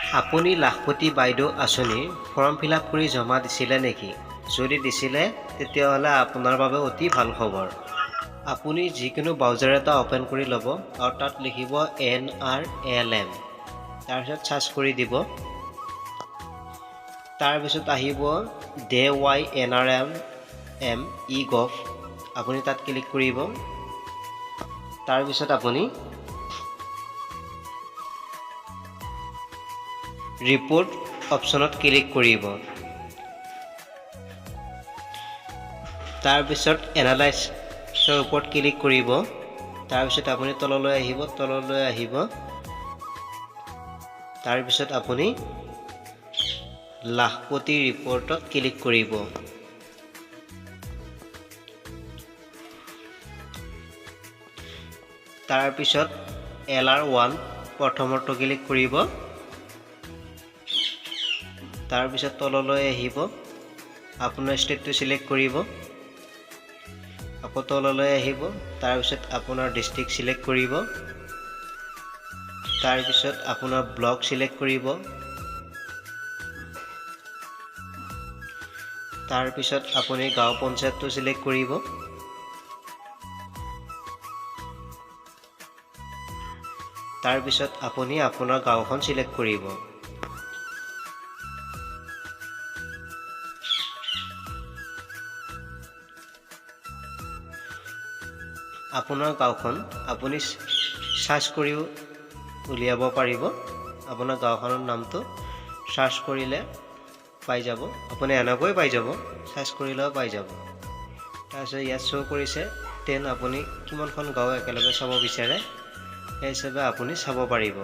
আপুনি লাখপতি বাইদেউ আঁচনিৰ ফৰ্ম ফিল আপ কৰি জমা দিছিলে নেকি? যদি দিছিলে তেতিয়াহ'লে আপোনাৰ বাবে অতি ভাল খবৰ। আপুনি যিকোনো ব্ৰাউজাৰ এটা অ'পেন কৰি ল'ব আৰু তাত লিখিব NRLM, তাৰপিছত চাৰ্চ কৰি দিব। তাৰপিছত আহিব DYNRLM eGov, আপুনি তাত ক্লিক কৰিব। তাৰপিছত আপুনি ৰিপৰ্ট অপশ্যনত ক্লিক কৰিব। তাৰপিছত এনালাইজৰ ওপৰত ক্লিক কৰিব। তাৰপিছত আপুনি তললৈ আহিব। তাৰপিছত আপুনি লাখপতি ৰিপৰ্টত ক্লিক কৰিব। তাৰপিছত LR1 প্ৰথমটো ক্লিক কৰিব। তাৰপিছত তললৈ আহিব, আপোনাৰ ষ্টেটটো চিলেক্ট কৰিব। আকৌ তললৈ আহিব, তাৰপিছত আপোনাৰ ডিষ্ট্ৰিক্ট চিলেক্ট কৰিব। তাৰপিছত আপোনাৰ ব্লক চিলেক্ট কৰিব। তাৰপিছত আপুনি গাঁও পঞ্চায়তটো চিলেক্ট কৰিব। তাৰপিছত আপুনি আপোনাৰ গাঁওখন চিলেক্ট কৰিব। আপোনাৰ গাঁওখন আপুনি চাৰ্চ কৰিও উলিয়াব পাৰিব। আপোনাৰ গাঁওখনৰ নামটো চাৰ্চ কৰিলে পাই যাব। আপুনি এনেকৈ পাই যাব, চাৰ্চ কৰিলেও পাই যাব। তাৰপিছত ইয়াত শ্ব' কৰিছে 10, আপুনি কিমানখন গাঁও একেলগে চাব বিচাৰে সেই হিচাপে আপুনি চাব পাৰিব।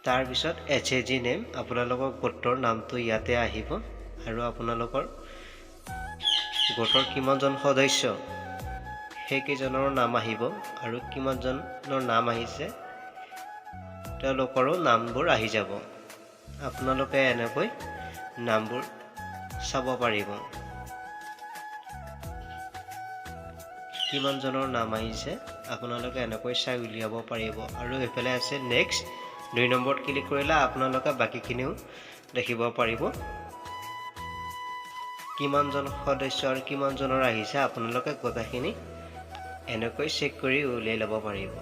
তাৰপিছত HAG নেম, আপোনালোকৰ গোটৰ নামটো ইয়াতে আহিব আৰু আপোনালোকৰ গোটৰ কিমানজন সদস্য সেইকেইজনৰ নাম আহিব আৰু কিমানজনৰ নাম আহিছে তেওঁলোকৰো নামবোৰ আহি যাব। আপোনালোকে এনেকৈ নামবোৰ চাব পাৰিব। কিমানজনৰ নাম আহিছে আপোনালোকে এনেকৈ চাই উলিয়াব পাৰিব। আৰু এইফালে আছে নেক্সট, 2 নম্বৰত ক্লিক কৰিলে আপোনালোকে বাকীখিনিও দেখিব পাৰিব। কিমানজন সদস্য আৰু কিমানজনৰ আহিছে আপোনালোকে গোটেইখিনি এনেকৈ চেক কৰি উলিয়াই ল'ব পাৰিব।